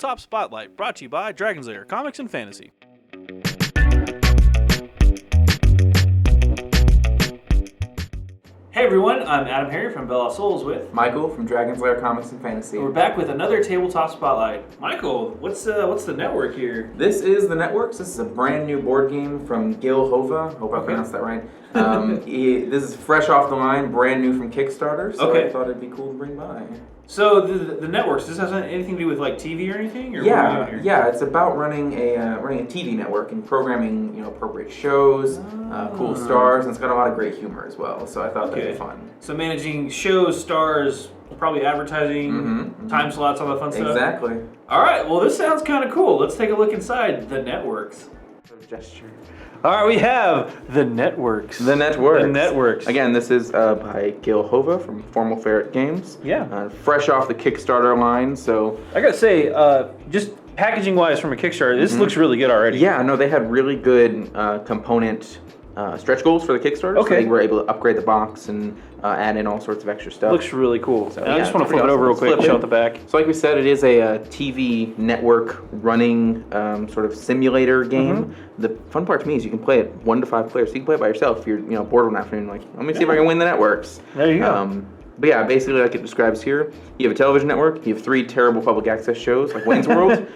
Tabletop Spotlight, brought to you by Dragon's Lair Comics and Fantasy. Hey everyone, I'm AdamHarry from Bella Souls with Michael from Dragon's Lair Comics and Fantasy. We're back with another Tabletop Spotlight. Michael, what's the network here? This is the Networks. This is a brand new board game from Gil Hova. Hope I pronounced that right. This is fresh off the line, brand new from Kickstarter, so I thought it'd be cool to bring by. So the Networks, does this have anything to do with like TV or anything? Or yeah, it's about running a TV network and programming, appropriate shows, cool stars, and it's got a lot of great humor as well. So I thought that'd be fun. So managing shows, stars, probably advertising, time slots, all that fun stuff. Exactly. All right, well this sounds kind of cool. Let's take a look inside the Networks. Gesture. All right, we have the Networks. The Networks. The Networks. Again, this is by Gil Hova from Formal Ferret Games. Yeah. Fresh off the Kickstarter line, so... I gotta say, just packaging-wise from a Kickstarter, this looks really good already. Yeah, no, they had really good component stretch goals for the Kickstarter. Okay. So they were able to upgrade the box and add in all sorts of extra stuff. Looks really cool. So, I just want to flip it over real quick and show it the back. So like we said, it is a TV network running sort of simulator game. The fun part to me is you can play it 1 to 5 players. So you can play it by yourself if you're bored one afternoon. Like, let me see if I can win the Networks. There you go. But yeah, basically like it describes here, you have a television network, you have 3 terrible public access shows like Wayne's World.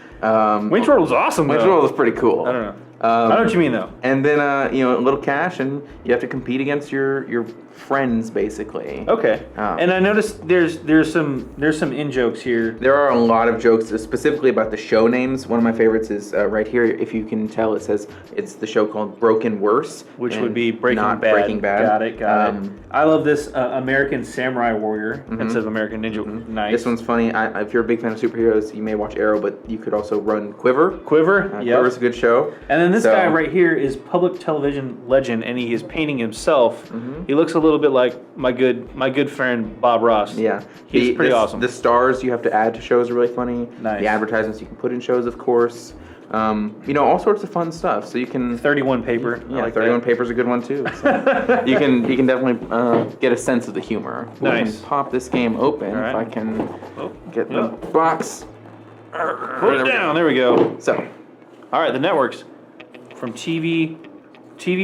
Wayne's World was awesome though. Wayne's World was pretty cool. I don't know. I know what you mean though. And then a little cash, and you have to compete against your friends basically. Okay. And I noticed there's some in jokes here. There are a lot of jokes specifically about the show names. One of my favorites is right here. If you can tell, it says it's the show called Broken Worse, which would be Breaking Bad. Breaking Bad. Got it. I love this American Samurai Warrior instead of American Ninja. Nice. This one's funny. If you're a big fan of superheroes, you may watch Arrow, but you could also run Quiver. Quiver's a good show. And then this guy right here is public television legend, and he is painting himself. He looks a little bit like my good friend Bob Ross. Yeah, he's pretty awesome. The stars you have to add to shows are really funny. Nice. The advertisements you can put in shows, of course. All sorts of fun stuff. So you can 31 paper. Yeah, 31 paper's a good one too. So you can definitely get a sense of the humor. Nice. Can pop this game open if I can get the box. Put it down. There we go. So, all right, the Networks from TV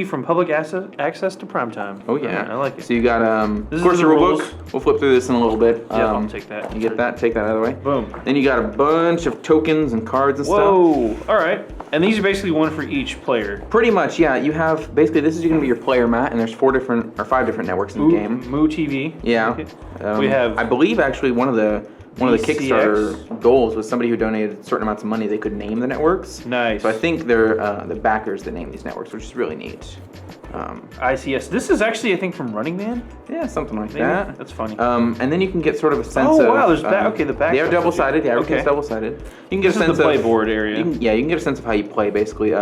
from public access to primetime. Oh yeah, right, I like it. So you got this of course is the rules. rulebook. We'll flip through this in a little bit. Yeah, I'll take that. You get that. Take that out of the way. Boom. Then you got a bunch of tokens and cards and stuff. Whoa! All right, and these are basically one for each player. Pretty much, yeah. You have basically this is going to be your player mat, and there's 5 different networks in the game. Moo TV. Yeah. Okay. We have. I believe actually one of the Kickstarter goals was somebody who donated certain amounts of money, they could name the networks. Nice. So I think they're the backers that name these networks, which is really neat. ICS. This is actually, I think, from Running Man. Yeah, something like Maybe. that. That's funny. And then you can get sort of a sense of... Oh, wow, there's the back. They are double-sided. Yeah, everything's double-sided. You can get a sense of... This is the playboard area. You can get a sense of how you play, basically.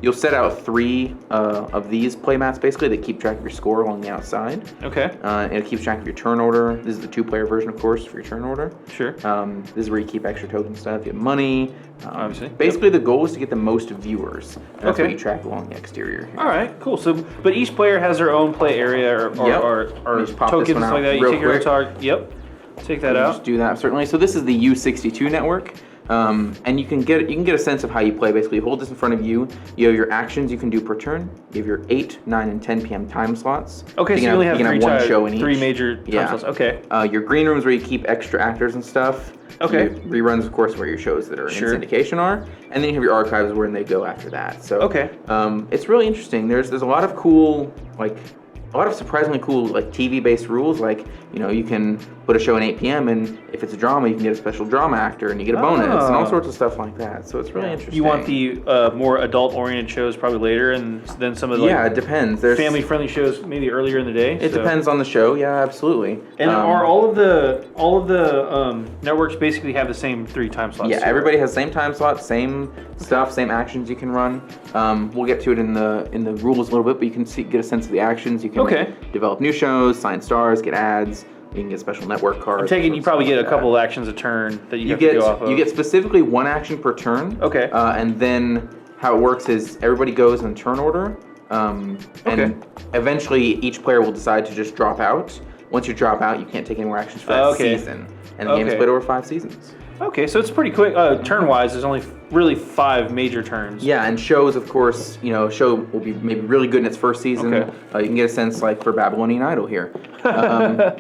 You'll set out 3 of these play mats, basically, that keep track of your score along the outside. Okay. And it keeps track of your turn order. This is the 2-player version, of course, for your turn order. Sure. This is where you keep extra token stuff. You have money. Obviously. Basically, the goal is to get the most viewers. That's what you track along the exterior here. All right, cool. So, but each player has their own play area or tokens like that. You take your target. Yep. Take that out. Just do that certainly. So this is the U62 network. And you can get a sense of how you play. Basically, you hold this in front of you. You have your actions you can do per turn. You have your 8, 9, and 10 p.m. time slots. Okay, so you only have one show in each. 3 major time slots. Okay. Your green rooms where you keep extra actors and stuff. Okay. Your reruns, of course, where your shows that are in syndication are, and then you have your archives where they go after that. So it's really interesting. There's a lot of cool a lot of surprisingly cool TV-based rules. You can put a show at 8 p.m. and if it's a drama, you can get a special drama actor and you get a bonus and all sorts of stuff like that. So it's really interesting. You want the more adult-oriented shows probably later, and then some of the it depends. There's family-friendly shows maybe earlier in the day. It depends on the show. Yeah, absolutely. And are all of the networks basically have the same 3 time slots? Yeah, everybody has the same time slot, same stuff, same actions you can run. We'll get to it in the rules a little bit, but you can get a sense of the actions. You can develop new shows, sign stars, get ads. You can get special network cards. I'm taking you probably get a couple of actions a turn that you have to go off of. You get specifically 1 action per turn. Okay. And then how it works is everybody goes in turn order. And eventually each player will decide to just drop out. Once you drop out, you can't take any more actions for that season. And the game is played over 5 seasons. Okay, so it's pretty quick. Turn-wise, there's only really 5 major turns. Yeah, and shows, of course, a show will be maybe really good in its first season. Okay. You can get a sense, like, for Babylonian Idol here.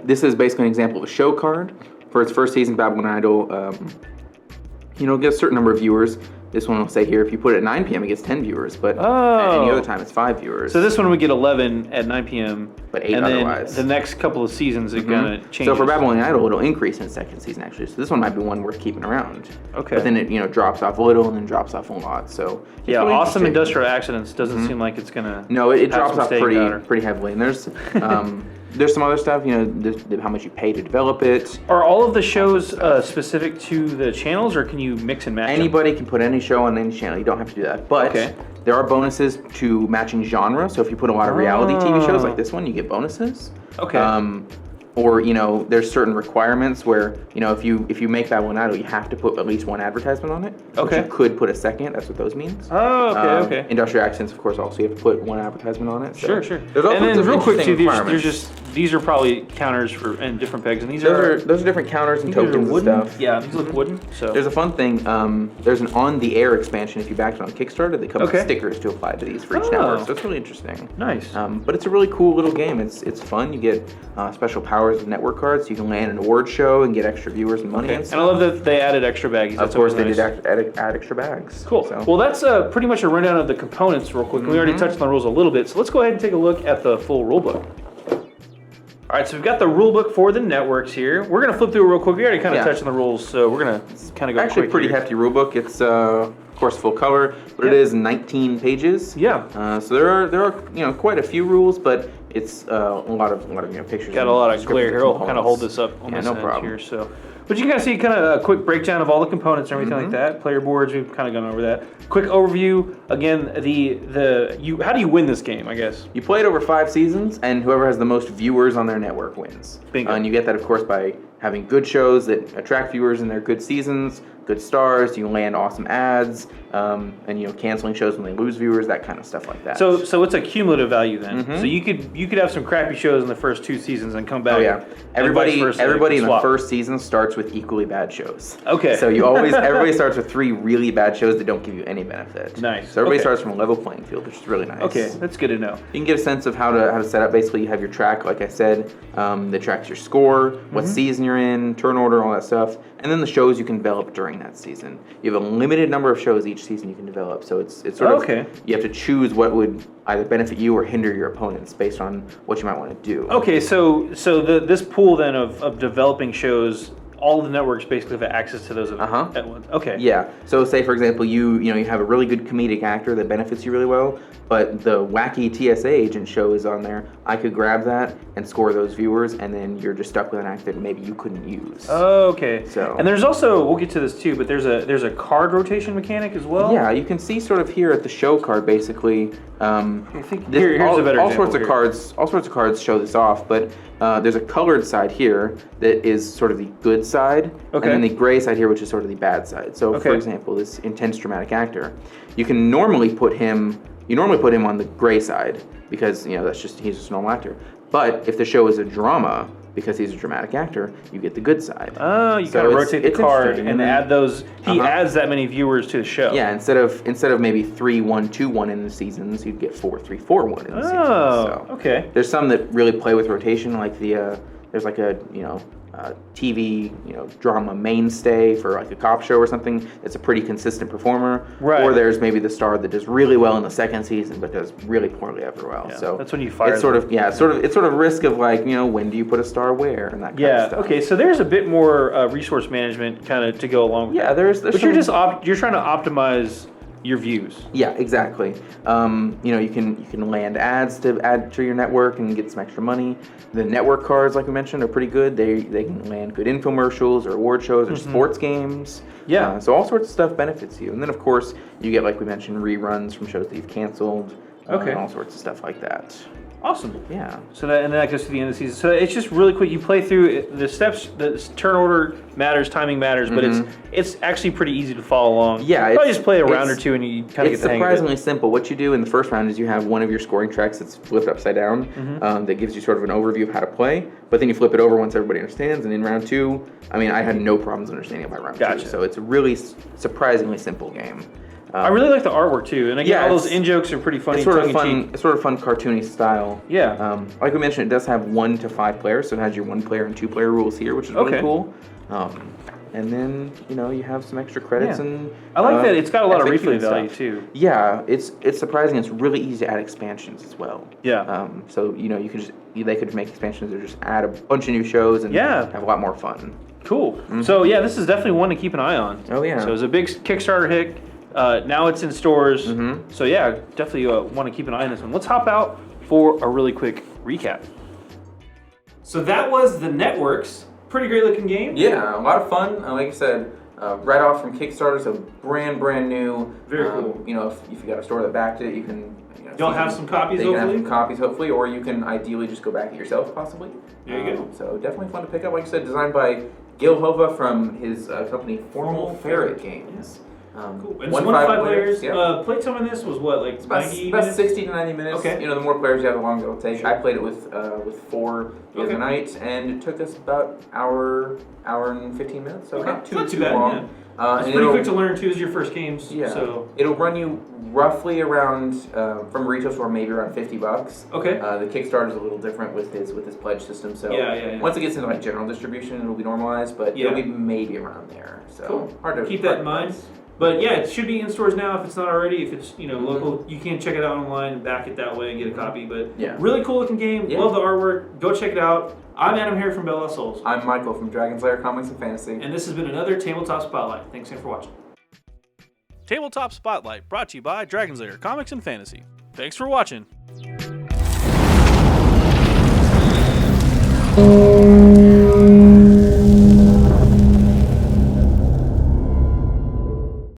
This is basically an example of a show card. For its first season, Babylonian Idol, gets a certain number of viewers. This one will say here, if you put it at 9 p.m., it gets 10 viewers, but at any other time, it's 5 viewers. So this one would get 11 at 9 p.m., but 8 and otherwise. Then the next couple of seasons, it's going to change. So for Babylonian Idol, it'll increase in its second season, actually. So this one might be one worth keeping around. Okay. But then it, drops off a little and then drops off a lot. So yeah, really Awesome Industrial Accidents doesn't seem like it's going to. No, it drops off pretty heavily. And there's some other stuff, how much you pay to develop it. Are all of the shows specific to the channels, or can you mix and match Anybody can put any show on any channel. You don't have to do that. But there are bonuses to matching genre. So if you put a lot of reality TV shows like this one, you get bonuses. Okay. Or there's certain requirements where if you make Babylon Idol, you have to put at least one advertisement on it. Okay. Which you could put a second. That's what those means. Oh, okay. Industrial Accents, of course, also you have to put one advertisement on it. So sure. There's all sorts of real quick too, requirements. these are probably counters and different pegs, and those are different counters and tokens and stuff. Yeah, these look wooden. So there's a fun thing. There's an On the Air expansion. If you backed it on Kickstarter, they come with stickers to apply to these for each network. So it's really interesting. Nice. But it's a really cool little game. It's fun. You get special powers and network cards. So you can land an award show and get extra viewers and money. And I love that they added extra baggies. Of course, they did add extra bags. Cool. So. Well, that's pretty much a rundown of the components real quick. We already touched on the rules a little bit, so let's go ahead and take a look at the full rulebook. All right, so we've got the rulebook for the networks here. We're going to flip through it real quick. We already kind of touched on the rules, so we're going to kind of go actually quick pretty here. hefty rulebook. It's of course full color, but it is 19 pages. Yeah. So there are quite a few rules, but it's a lot of pictures. Got a lot of glare here. I'll kind of hold this up on this end here. So, but you can kind of see a quick breakdown of all the components and everything like that. Player boards, we've kind of gone over that. Quick overview. Again, how do you win this game? I guess you play it over 5 seasons, and whoever has the most viewers on their network wins. Bingo. And you get that, of course, by having good shows that attract viewers in their good seasons, good stars. You land awesome ads, and canceling shows when they lose viewers, that kind of stuff like that. So it's a cumulative value then. So you could have some crappy shows in the first 2 seasons and come back. Oh yeah, everybody in the first season starts with equally bad shows. Okay. So everybody starts with 3 really bad shows that don't give you any benefit. Nice. So everybody starts from a level playing field, which is really nice. Okay, that's good to know. You can get a sense of how to set up. Basically, you have your track, like I said, that tracks your score, what season you're in, turn order, all that stuff, and then the shows you can develop during that season. You have a limited number of shows each season you can develop, so it's sort of you have to choose what would either benefit you or hinder your opponents based on what you might want to do. Okay, so this pool then of developing shows, all of the networks basically have access to those at once. Okay. Yeah. So say for example, you have a really good comedic actor that benefits you really well, but the wacky TSA agent show is on there. I could grab that and score those viewers, and then you're just stuck with an actor that maybe you couldn't use. Oh, okay. So and there's also, we'll get to this too, but there's a card rotation mechanic as well. Yeah, you can see sort of here at the show card basically. I think here's a better all sorts of cards show this off, but there's a colored side here that is sort of the good side, and then the gray side here, which is sort of the bad side. So, for example, this intense dramatic actor, you can normally put him on the gray side because he's just a normal actor. But if the show is a drama, because he's a dramatic actor, you get the good side. Oh, you kind of rotate the card and add those. He adds that many viewers to the show. Yeah, instead of maybe 3-1-2-1 in the seasons, you'd get 4-3-4-1 in the seasons. Oh, okay. There's some that really play with rotation, like there's like a TV drama mainstay for like a cop show or something. It's a pretty consistent performer. Right. Or there's maybe the star that does really well in the second season but does really poorly everywhere else. Yeah, so that's when you fire. It's sort of risk of like when do you put a star where and that kind of stuff. Okay. So there's a bit more resource management kind of to go along with. Yeah, there's. But you're trying to optimize your views. Yeah, exactly. You can land ads to add to your network and get some extra money. The network cards, like we mentioned, are pretty good. They can land good infomercials or award shows or sports games. Yeah. So all sorts of stuff benefits you. And then, of course, you get, like we mentioned, reruns from shows that you've canceled. And all sorts of stuff like that. Awesome. Yeah. So that, and then that goes to the end of the season. So it's just really quick. You play through the steps. The turn order matters, timing matters, but it's actually pretty easy to follow along. Yeah. You probably just play a round or two and you kind of get the hang of it. It's surprisingly simple. What you do in the first round is you have one of your scoring tracks that's flipped upside down. That gives you sort of an overview of how to play. But then you flip it over once everybody understands. And in round 2, I mean, I had no problems understanding it by round 2. So it's a really surprisingly simple game. I really like the artwork too, and again, all those in-jokes are pretty funny. It's sort of fun. It's sort of fun, cartoony style. Yeah. Like we mentioned, it does have 1 to 5 players, so it has your 1-player and 2-player rules here, which is really cool. And then you have some extra credits and. I like that it's got a lot of replay value too. Yeah, it's surprising. It's really easy to add expansions as well. Yeah. So you could they could make expansions or just add a bunch of new shows and have a lot more fun. Cool. So yeah, this is definitely one to keep an eye on. Oh yeah. So it was a big Kickstarter hit. Now it's in stores. So yeah, definitely want to keep an eye on this one. Let's hop out for a really quick recap. So that was The Networks. Pretty great looking game. Yeah, a lot of fun. Like I said, right off from Kickstarter, so brand new. Very cool. If you got a store that backed it, you can. You'll have some copies, hopefully. You can have hopefully? some copies, hopefully, or you can ideally just go back it yourself, possibly. There you go. So definitely fun to pick up. Like I said, designed by Gil Hova from his company Formal Ferret Games. Cool. And it's 1 to 5 players. Playtime on this was what, like it's 90 about minutes? 60 to 90 minutes. Okay. The more players you have, the longer it'll take. I played it with 4 the other night, and it took us about hour and 15 minutes. So not too bad, long. Yeah. It's pretty quick to learn too. As your first games. Yeah. So it'll run you roughly around from a retail store maybe around $50. Okay. The Kickstarter is a little different with his pledge system. So once it gets into like general distribution, it'll be normalized, but it'll be maybe around there. So hard to keep that in mind. But yeah, it should be in stores now if it's not already. If it's local, you can check it out online and back it that way and get a copy. But really cool looking game. Love the artwork. Go check it out. I'm AdamHarry from Bell Lost Souls. I'm Michael from Dragon's Lair Comics and Fantasy. And this has been another Tabletop Spotlight. Thanks again for watching. Tabletop Spotlight brought to you by Dragon's Lair Comics and Fantasy. Thanks for watching.